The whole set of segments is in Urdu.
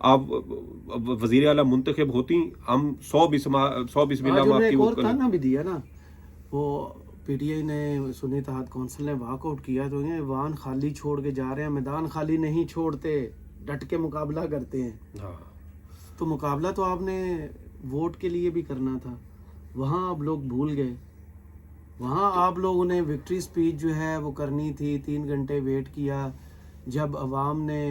آپ وزیر اعلیٰ منتخب ہوتی ہم 100 بسم اللہ آج میں انہوں نے آپ کی ایک وہ اور کر تانا بھی دیا نا، وہ پی ٹی آئی نے سنی اتحاد کونسل نے واک آؤٹ کیا تو یہ وان خالی چھوڑ کے جا رہے ہیں، میدان خالی نہیں چھوڑتے، ڈٹ کے مقابلہ کرتے ہیں. ہاں تو مقابلہ تو آپ نے ووٹ کے لیے بھی کرنا تھا، وہاں آپ لوگ بھول گئے. وہاں آپ لوگوں نے وکٹری سپیچ جو ہے وہ کرنی تھی، 3 گھنٹے ویٹ کیا. جب عوام نے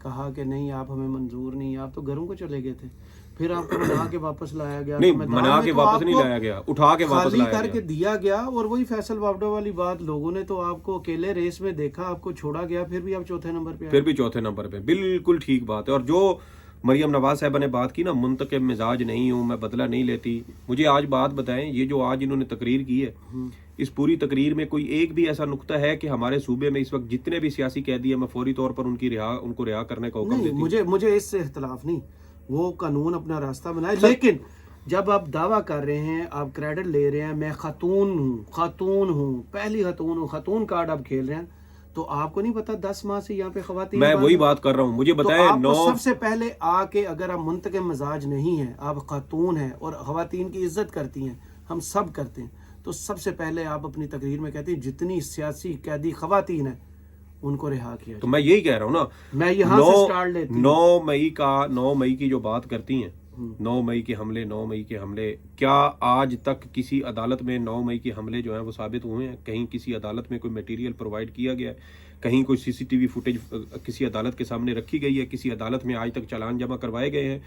کہا کہ نہیں آپ ہمیں منظور نہیں، آپ تو گھروں کو چلے گئے تھے. پھر آپ کو منا کے واپس لایا گیا. نہیں، تو میدان منا میں کے تو واپس آپ نہیں کو لایا گیا، اٹھا کے واپس خالی لایا کر گیا. کے دیا گیا. اور وہی فیصل وابڈا والی بات، لوگوں نے تو آپ کو اکیلے ریس میں دیکھا، آپ کو چھوڑا گیا، پھر بھی آپ چوتھے نمبر پہ آئے. پھر بھی چوتھے نمبر پہ. بالکل ٹھیک بات ہے. اور جو مریم نواز صاحبہ نے بات کی نا، منتخب مزاج نہیں ہوں میں، بدلہ نہیں لیتی. مجھے آج بات بتائیں، یہ جو آج انہوں نے تقریر کی ہے، اس پوری تقریر میں کوئی ایک بھی ایسا نقطہ ہے کہ ہمارے صوبے میں اس وقت جتنے بھی سیاسی قیدی ہیں میں فوری طور پر ان کو رہا کرنے کا حکم نہیں، دیتی ہوں؟ مجھے اس سے اختلاف نہیں، وہ قانون اپنا راستہ بنائے. لیکن جب آپ دعویٰ کر رہے ہیں، آپ کریڈٹ لے رہے ہیں میں خاتون ہوں، پہلی خاتون ہوں، خاتون کارڈ آپ کھیل رہے ہیں، تو آپ کو نہیں پتا 10 ماہ سے یہاں پہ خواتین میں بند وہی ہیں؟ بات کر رہا ہوں. مجھے تو بتائیں، آپ کو سب سے پہلے آ کے، اگر آپ منتخب مزاج نہیں ہیں، آپ خاتون ہیں اور خواتین کی عزت کرتی ہیں، ہم سب کرتے ہیں، تو سب سے پہلے آپ اپنی تقریر میں کہتے ہیں جتنی سیاسی قیدی خواتین ہیں ان کو رہا کیا تو جائے. میں یہی کہہ رہا ہوں نا. میں یہاں سے سٹارٹ لیتی ہوں. 9 مئی کی جو بات کرتی ہیں، 9 مئی کے حملے، کیا آج تک کسی عدالت میں 9 مئی کے حملے جو ہیں وہ ثابت ہوئے ہیں؟ کہیں کسی عدالت میں کوئی میٹیریل پرووائڈ کیا گیا ہے؟ کہیں کوئی سی سی ٹی وی فوٹیج کسی عدالت کے سامنے رکھی گئی ہے؟ کسی عدالت میں آج تک چالان جمع کروائے گئے ہیں؟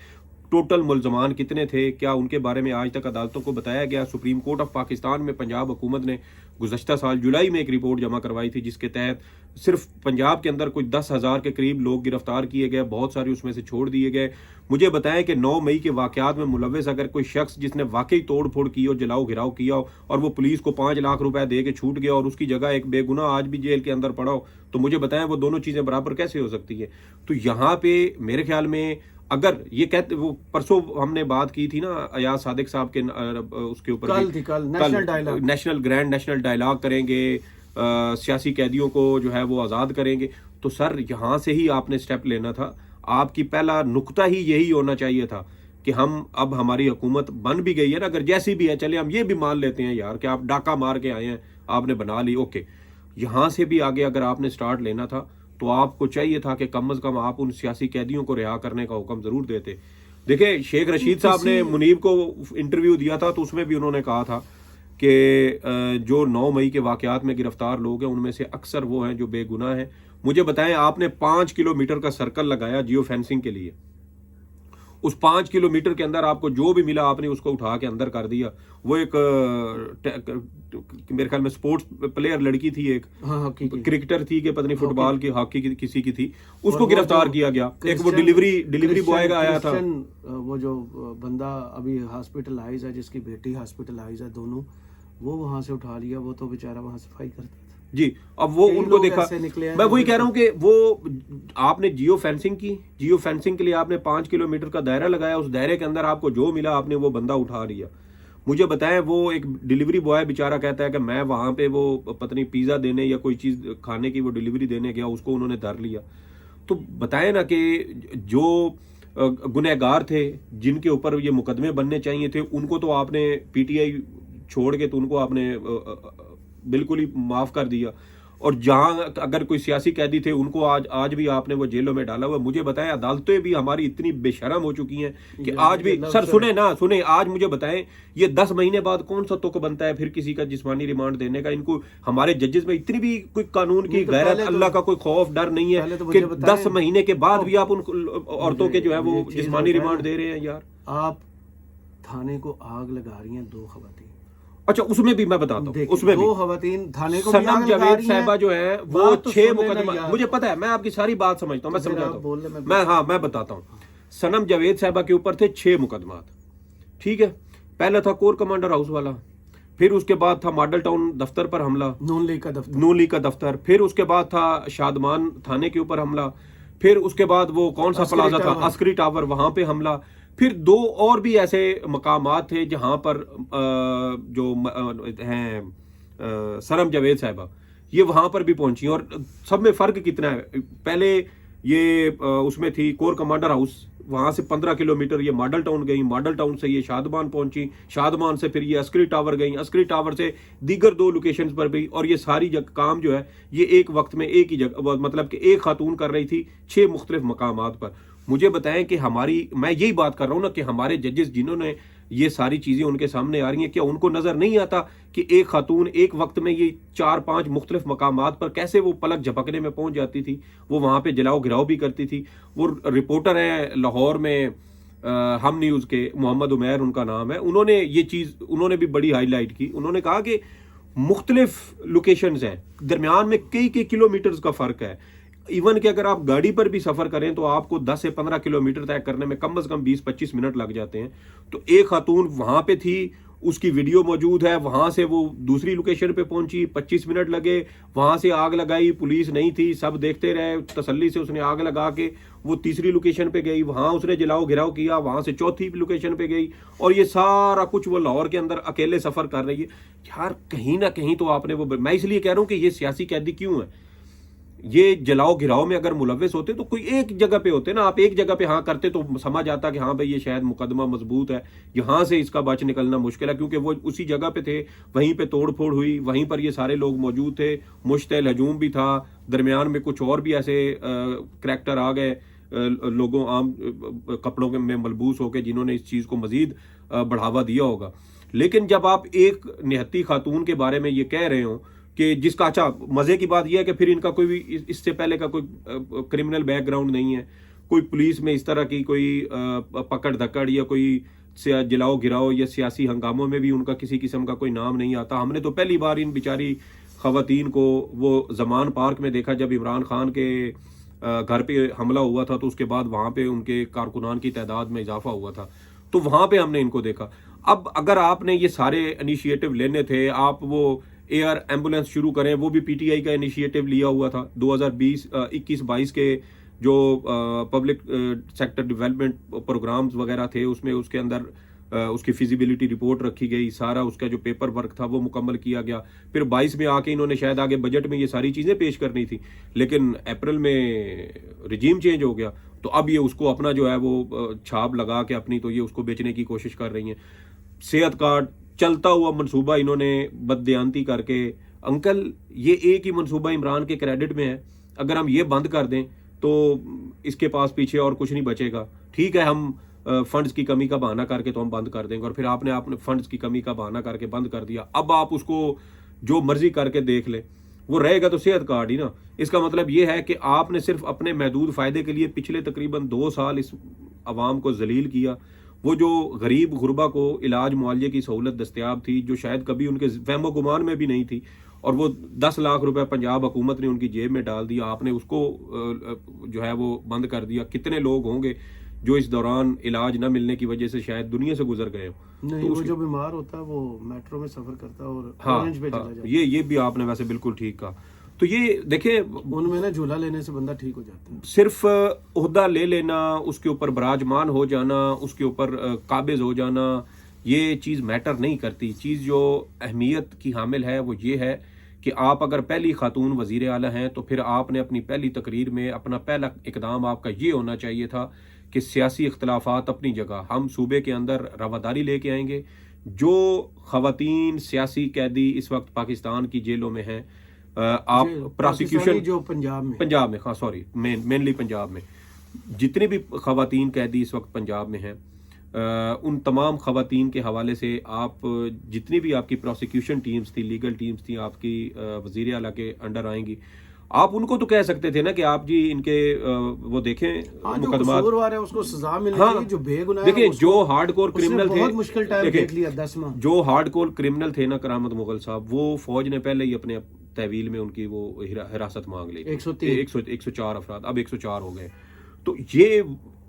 ٹوٹل ملزمان کتنے تھے؟ کیا ان کے بارے میں آج تک عدالتوں کو بتایا گیا؟ سپریم کورٹ آف پاکستان میں پنجاب حکومت نے گزشتہ سال جولائی میں ایک رپورٹ جمع کروائی تھی، جس کے تحت صرف پنجاب کے اندر کوئی 10,000 کے قریب لوگ گرفتار کیے گئے، بہت سارے اس میں سے چھوڑ دیے گئے. مجھے بتائیں کہ 9 مئی کے واقعات میں ملوث اگر کوئی شخص جس نے واقعی توڑ پھوڑ کی ہو، جلاؤ گھراؤ کیا ہو، اور وہ پولیس کو 5 لاکھ روپے دے کے چھوٹ گیا اور اس کی جگہ ایک بے گناہ آج بھی جیل کے اندر پڑا ہو، تو مجھے بتائیں وہ دونوں چیزیں برابر کیسے ہو سکتی ہیں؟ تو یہاں پہ میرے خیال میں اگر یہ کہتے، وہ پرسوں ہم نے بات کی تھی نا ایاز صادق صاحب کے اس کے اوپر، کل نیشنل ڈائلاگ کریں گے، سیاسی قیدیوں کو جو ہے وہ آزاد کریں گے. تو سر یہاں سے ہی آپ نے سٹیپ لینا تھا. آپ کی پہلا نقطہ ہی یہی ہونا چاہیے تھا کہ اب ہماری حکومت بن بھی گئی ہے نا، اگر جیسی بھی ہے، چلے ہم یہ بھی مان لیتے ہیں یار کہ آپ ڈاکہ مار کے آئے ہیں، آپ نے بنا لی، اوکے. یہاں سے بھی آگے اگر آپ نے سٹارٹ لینا تھا تو آپ کو چاہیے تھا کہ کم از کم آپ ان سیاسی قیدیوں کو رہا کرنے کا حکم ضرور دیتے. دیکھیں شیخ رشید صاحب نے منیب کو انٹرویو دیا تھا تو اس میں بھی انہوں نے کہا تھا کہ جو 9 مئی کے واقعات میں گرفتار لوگ ہیں ان میں سے اکثر وہ ہیں جو بے گناہ ہیں. مجھے بتائیں، آپ نے 5 کلومیٹر کا سرکل لگایا جیو فینسنگ کے لیے، اس 5 کلومیٹر کے اندر آپ کو جو بھی ملا آپ نے اس کو اٹھا کے اندر کر دیا. وہ ایک میرے خیال میں سپورٹس پلیئر لڑکی تھی، ایک کرکٹر تھی کہ پتہ نہیں فٹ بال کی، ہاکی کی کسی کی تھی، اس کو گرفتار کیا گیا. ایک وہ ڈیلیوری بوائے کا آیا تھا، وہ جو بندہ ابھی ہاسپٹلائز ہے، جس کی بیٹی ہاسپٹلائز ہے، دونوں وہ وہاں سے اٹھا لیا. وہ تو بیچارہ وہاں صفائی کرتا تھا. جی. اب وہ ان کو دیکھا، میں وہی کہہ رہا ہوں کہ وہ آپ نے جیو فینسنگ کے لیے آپ نے 5 کلومیٹر کا دائرہ لگایا، اس دائرے کے اندر آپ کو جو ملا آپ نے وہ بندہ اٹھا لیا. مجھے بتائیں، وہ ایک ڈیلیوری بوائے بیچارہ کہتا ہے کہ میں وہاں پہ وہ پتہ نہیں پیزا دینے یا کوئی چیز کھانے کی وہ ڈیلیوری دینے گیا، اس کو انہوں نے دھر لیا. تو بتائیں نا کہ جو گنہگار تھے جن کے اوپر یہ مقدمے بننے چاہیے تھے، ان کو تو آپ نے پی ٹی آئی چھوڑ کے تو ان کو آپ نے بالکل ہی معاف کر دیا. اور جہاں اگر کوئی سیاسی قیدی تھے ان کو آج بھی آپ نے وہ جیلوں میں ڈالا ہوا. مجھے بتائیں، عدالتیں بھی ہماری اتنی بے شرم ہو چکی ہیں کہ آج بھی، سر سنیں آج مجھے بتائیں، یہ 10 مہینے بعد کون سا تک بنتا ہے پھر کسی کا جسمانی ریمانڈ دینے کا؟ ان کو ہمارے ججز میں اتنی بھی کوئی قانون کی غیرت، اللہ کا کوئی خوف ڈر نہیں ہے کہ 10 مہینے کے بعد بھی آپ ان عورتوں کے جو ہے وہ جسمانی ریمانڈ دے رہے ہیں؟ یار آپ تھانے کو آگ لگا رہی ہیں 2 خواتین. اچھا، اس میں بھی میں بتاتا ہوں، اس میں بھی 2 خواتین تھانے کو سنم جاوید صاحبہ جو ہے وہ 6 مقدمہ، مجھے پتا ہے، میں آپ کی ساری بات سمجھتا ہوں، میں سمجھاتا ہوں، میں بتاتا ہوں. سنم جاوید صاحبہ کے اوپر تھے 6 مقدمات، ٹھیک ہے. پہلا تھا کور کمانڈر ہاؤس والا، پھر اس کے بعد تھا ماڈل ٹاؤن دفتر پر حملہ، نون لیگ کا دفتر، پھر اس کے بعد تھا شادمان تھانے کے اوپر حملہ، پھر اس کے بعد وہ کون سا پلازا تھا، عسکری ٹاور، وہاں پہ حملہ. پھر 2 اور بھی ایسے مقامات تھے جہاں پر جو ہیں سنم جاوید صاحبہ یہ وہاں پر بھی پہنچی. اور سب میں فرق کتنا ہے، پہلے یہ اس میں تھی کور کمانڈر ہاؤس، وہاں سے 15 کلومیٹر یہ ماڈل ٹاؤن گئی، ماڈل ٹاؤن سے یہ شادمان پہنچی، شادمان سے پھر یہ عسکری ٹاور گئی، عسکری ٹاور سے دیگر 2 لوکیشنز پر بھی، اور یہ ساری کام جو ہے یہ ایک وقت میں ایک ہی جگہ، مطلب کہ ایک خاتون کر رہی تھی 6 مختلف مقامات پر۔ مجھے بتائیں کہ میں یہی بات کر رہا ہوں نا کہ ہمارے ججز جنہوں نے یہ ساری چیزیں ان کے سامنے آ رہی ہیں، کیا ان کو نظر نہیں آتا کہ ایک خاتون ایک وقت میں یہ 4-5 مختلف مقامات پر کیسے وہ پلک جھپکنے میں پہنچ جاتی تھی، وہ وہاں پہ جلاؤ گھراؤ بھی کرتی تھی۔ وہ رپورٹر ہیں لاہور میں ہم نیوز کے، محمد عمیر ان کا نام ہے، انہوں نے بھی بڑی ہائی لائٹ کی۔ انہوں نے کہا کہ مختلف لوکیشنز ہیں، درمیان میں کئی کلومیٹرز کا فرق ہے، ایون کہ اگر آپ گاڑی پر بھی سفر کریں تو آپ کو 10 سے 15 کلومیٹر طے کرنے میں کم از کم 20-25 منٹ لگ جاتے ہیں۔ تو ایک خاتون وہاں پہ تھی، اس کی ویڈیو موجود ہے، وہاں سے وہ دوسری لوکیشن پہ پہنچی، 25 منٹ لگے، وہاں سے آگ لگائی، پولیس نہیں تھی، سب دیکھتے رہے، تسلی سے اس نے آگ لگا کے وہ تیسری لوکیشن پہ گئی، وہاں اس نے جلاؤ گھراؤ کیا، وہاں سے چوتھی لوکیشن پہ گئی، اور یہ سارا کچھ وہ لاہور کے اندر اکیلے سفر کر رہی ہے۔ یار کہیں نہ کہیں تو آپ نے میں اس لیے کہہ رہا ہوں کہ یہ سیاسی قیدی کیوں ہے؟ یہ جلاؤ گھراؤ میں اگر ملوث ہوتے تو کوئی ایک جگہ پہ ہوتے نا، آپ ایک جگہ پہ ہاں کرتے تو سمجھ آتا کہ ہاں بھائی یہ شاید مقدمہ مضبوط ہے، یہاں سے اس کا بچ نکلنا مشکل ہے، کیونکہ وہ اسی جگہ پہ تھے، وہیں پہ توڑ پھوڑ ہوئی، وہیں پر یہ سارے لوگ موجود تھے، مشتعل ہجوم بھی تھا، درمیان میں کچھ اور بھی ایسے کریکٹر آ گئے لوگوں عام کپڑوں میں ملبوس ہو کے، جنہوں نے اس چیز کو مزید بڑھاوا دیا ہوگا۔ لیکن جب آپ ایک نہتی خاتون کے بارے میں یہ کہہ رہے ہوں کہ جس کا، اچھا مزے کی بات یہ ہے کہ پھر ان کا کوئی بھی اس سے پہلے کا کوئی کرمنل بیک گراؤنڈ نہیں ہے، کوئی پولیس میں اس طرح کی کوئی پکڑ دھکڑ یا کوئی جلاؤ گراؤ یا سیاسی ہنگاموں میں بھی ان کا کسی قسم کا کوئی نام نہیں آتا۔ ہم نے تو پہلی بار ان بیچاری خواتین کو وہ زمان پارک میں دیکھا جب عمران خان کے گھر پہ حملہ ہوا تھا، تو اس کے بعد وہاں پہ ان کے کارکنان کی تعداد میں اضافہ ہوا تھا، تو وہاں پہ ہم نے ان کو دیکھا۔ اب اگر آپ نے یہ سارے انیشیٹو لینے تھے، آپ وہ ایئر ایمبولینس شروع کریں، وہ بھی پی ٹی آئی کا انیشیٹو لیا ہوا تھا 2021-22 کے جو پبلک سیکٹر ڈیولپمنٹ پروگرامز وغیرہ تھے، اس میں اس کے اندر اس کی فیزیبلٹی رپورٹ رکھی گئی، سارا اس کا جو پیپر ورک تھا وہ مکمل کیا گیا۔ پھر 22 میں آ کے انہوں نے شاید آگے بجٹ میں یہ ساری چیزیں پیش کرنی تھی، لیکن اپریل میں رجیم چینج ہو گیا، تو اب یہ اس کو اپنا جو ہے وہ چھاپ لگا کے اپنی تو یہ اس کو بیچنے کی کوشش کر رہی ہیں۔ صحت کارڈ چلتا ہوا منصوبہ انہوں نے بددیانتی کر کے، انکل یہ ایک ہی منصوبہ عمران کے کریڈٹ میں ہے، اگر ہم یہ بند کر دیں تو اس کے پاس پیچھے اور کچھ نہیں بچے گا۔ ٹھیک ہے، ہم فنڈز کی کمی کا بہانہ کر کے تو ہم بند کر دیں گے، اور پھر آپ نے فنڈز کی کمی کا بہانہ کر کے بند کر دیا، اب آپ اس کو جو مرضی کر کے دیکھ لیں، وہ رہے گا تو صحت کارڈ ہی نا۔ اس کا مطلب یہ ہے کہ آپ نے صرف اپنے محدود فائدے کے لیے پچھلے تقریباً 2 سال اس عوام کو ذلیل کیا۔ وہ جو غریب غربا کو علاج معالجے کی سہولت دستیاب تھی، جو شاید کبھی ان کے وہم و گمان میں بھی نہیں تھی، اور وہ 10 لاکھ روپے پنجاب حکومت نے ان کی جیب میں ڈال دیا، آپ نے اس کو جو ہے وہ بند کر دیا۔ کتنے لوگ ہوں گے جو اس دوران علاج نہ ملنے کی وجہ سے شاید دنیا سے گزر گئے ہوں۔ نہیں، وہ جو بیمار ہوتا ہے وہ میٹرو میں سفر کرتا ہے اور اورنج پہ چلا جاتا ہے۔ یہ بھی آپ نے ویسے بالکل ٹھیک کہا۔ تو یہ دیکھیں، ان میں نا جھولا لینے سے بندہ ٹھیک ہو جاتا ہے۔ صرف عہدہ لے لینا، اس کے اوپر براجمان ہو جانا، اس کے اوپر قابض ہو جانا، یہ چیز میٹر نہیں کرتی۔ چیز جو اہمیت کی حامل ہے وہ یہ ہے کہ آپ اگر پہلی خاتون وزیر اعلیٰ ہیں تو پھر آپ نے اپنی پہلی تقریر میں اپنا پہلا اقدام آپ کا یہ ہونا چاہیے تھا کہ سیاسی اختلافات اپنی جگہ، ہم صوبے کے اندر رواداری لے کے آئیں گے۔ جو خواتین سیاسی قیدی اس وقت پاکستان کی جیلوں میں ہیں، آپ پراسیکیوشن جو پنجاب میں سوری مینلی پنجاب میں جتنی بھی خواتین قیدی اس وقت پنجاب میں ہیں، ان تمام خواتین کے حوالے سے آپ جتنی بھی آپ کی پروسیکیوشن ٹیمز تھی، لیگل ٹیمز تھی آپ کی وزیر اعلیٰ کے انڈر آئیں گی، آپ ان کو تو کہہ سکتے تھے نا کہ آپ جی ان کے وہ دیکھیں مقدمات، اس کو سزا ملنی چاہیے، جو بے گناہ ہے۔ دیکھیں جو ہارڈ کور کرمنل تھے، بہت مشکل ٹائم دیکھ لیا 10 ماہ، جو ہارڈ کور کرمنل تھے نا کرامت مغل صاحب، وہ فوج نے پہلے ہی اپنے تحویل میں ان کی وہ حراست مانگ لی، 104 افراد، اب 104 ہو گئے۔ تو یہ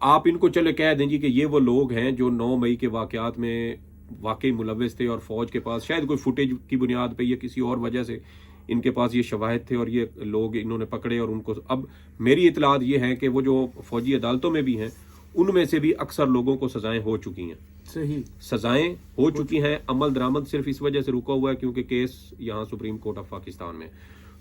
آپ ان کو چلے کہہ دیں جی کہ یہ وہ لوگ ہیں جو 9 مئی کے واقعات میں واقعی ملوث تھے، اور فوج کے پاس شاید کوئی فوٹیج کی بنیاد پہ یا کسی اور وجہ سے ان کے پاس یہ شواہد تھے، اور یہ لوگ انہوں نے پکڑے اور ان کو، اب میری اطلاعات یہ ہیں کہ وہ جو فوجی عدالتوں میں بھی ہیں ان میں سے بھی اکثر لوگوں کو سزائیں ہو چکی ہیں، صحیح سزائیں ہو چکی ہیں، عمل درآمد صرف اس وجہ سے رکا ہوا ہے کیونکہ کیس یہاں سپریم کورٹ آف پاکستان میں۔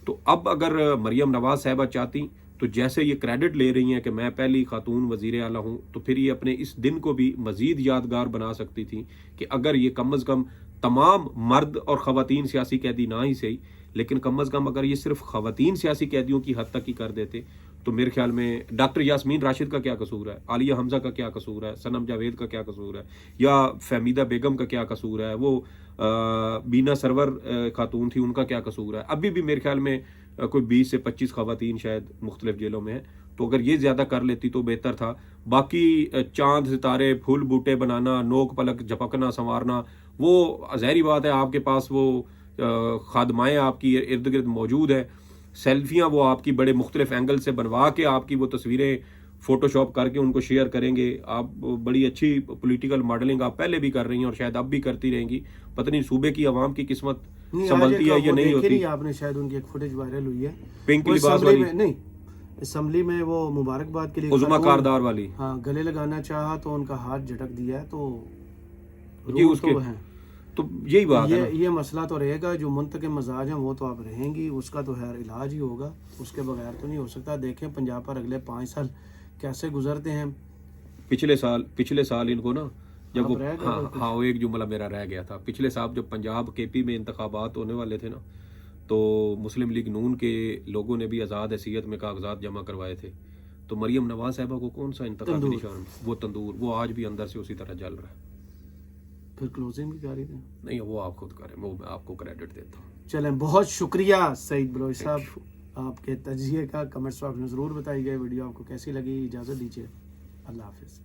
تو اب اگر مریم نواز صاحبہ چاہتی تو جیسے یہ کریڈٹ لے رہی ہیں کہ میں پہلی خاتون وزیر اعلیٰ ہوں، تو پھر یہ اپنے اس دن کو بھی مزید یادگار بنا سکتی تھی کہ اگر یہ کم از کم تمام مرد اور خواتین سیاسی قیدی نہ ہی صحیح، لیکن کم از کم اگر یہ صرف خواتین سیاسی قیدیوں کی حد تک ہی کر دیتے تو میرے خیال میں ڈاکٹر یاسمین راشد کا کیا قصور ہے، عالیہ حمزہ کا کیا قصور ہے، صنم جاوید کا کیا قصور ہے، یا فہمیدہ بیگم کا کیا قصور ہے، وہ بینا سرور خاتون تھی، ان کا کیا قصور ہے. ابھی بھی میرے خیال میں کوئی 20 سے 25 خواتین شاید مختلف جیلوں میں ہیں. تو اگر یہ زیادہ کر لیتی تو بہتر تھا. باقی چاند ستارے پھول بوٹے بنانا، نوک پلک جھپکنا سنوارنا، وہ ظاہری بات ہے آپ کے پاس وہ خادمائیں آپ کی ارد گرد موجود ہیں. سیلفیاں وہ آپ کی بڑے مختلف اینگل سے بنوا کے آپ کی وہ تصویریں فوٹو شاپ کر کے ان کو شیئر کریں گے. آپ بڑی اچھی پولیٹیکل ماڈلنگ آپ پہلے بھی کر رہی ہیں اور شاید اب بھی کرتی رہیں گی. پتہ نہیں صوبے کی عوام کی قسمت سنبھلتی ہے یا نہیں ہوتی. آپ نے شاید ان کی ایک فوٹیج وائرل ہوئی ہے پنک لباس والی، نہیں اسمبلی میں وہ مبارکباد کے لیے عظما کاردار والی، ہاں گلے لگانا چاہا تو ان کا ہاتھ جھٹک دیا. تو جی اس کے تو یہی بات ہے. یہ مسئلہ تو رہے گا. جو منتقم مزاج ہیں وہ تو اب رہیں گی، اس کا تو خیر علاج ہی ہوگا، اس کے بغیر تو نہیں ہو سکتا. دیکھیں پنجاب پر اگلے 5 سال کیسے گزرتے ہیں. پچھلے سال ان کو نا جب وہ ہاں وہ ایک جملہ میرا رہ گیا تھا. پچھلے سال جب پنجاب کے پی میں انتخابات ہونے والے تھے نا، تو مسلم لیگ نون کے لوگوں نے بھی آزاد حیثیت میں کاغذات جمع کروائے تھے. تو مریم نواز صاحبہ کو کون سا انتخابی نشان؟ وہ تندور، وہ آج بھی اندر سے اسی طرح جل رہا ہے. پھر کلوزنگ بھی کاری تھے. نہیں وہ آپ خود کریں، وہ میں آپ کو کریڈٹ دیتا ہوں. چلیں بہت شکریہ سعید بلوچ صاحب آپ کے تجزیے کا. کمنٹس میں ضرور بتائی گئے. ویڈیو آپ کو کیسی لگی؟ اجازت دیجیے. اللہ حافظ.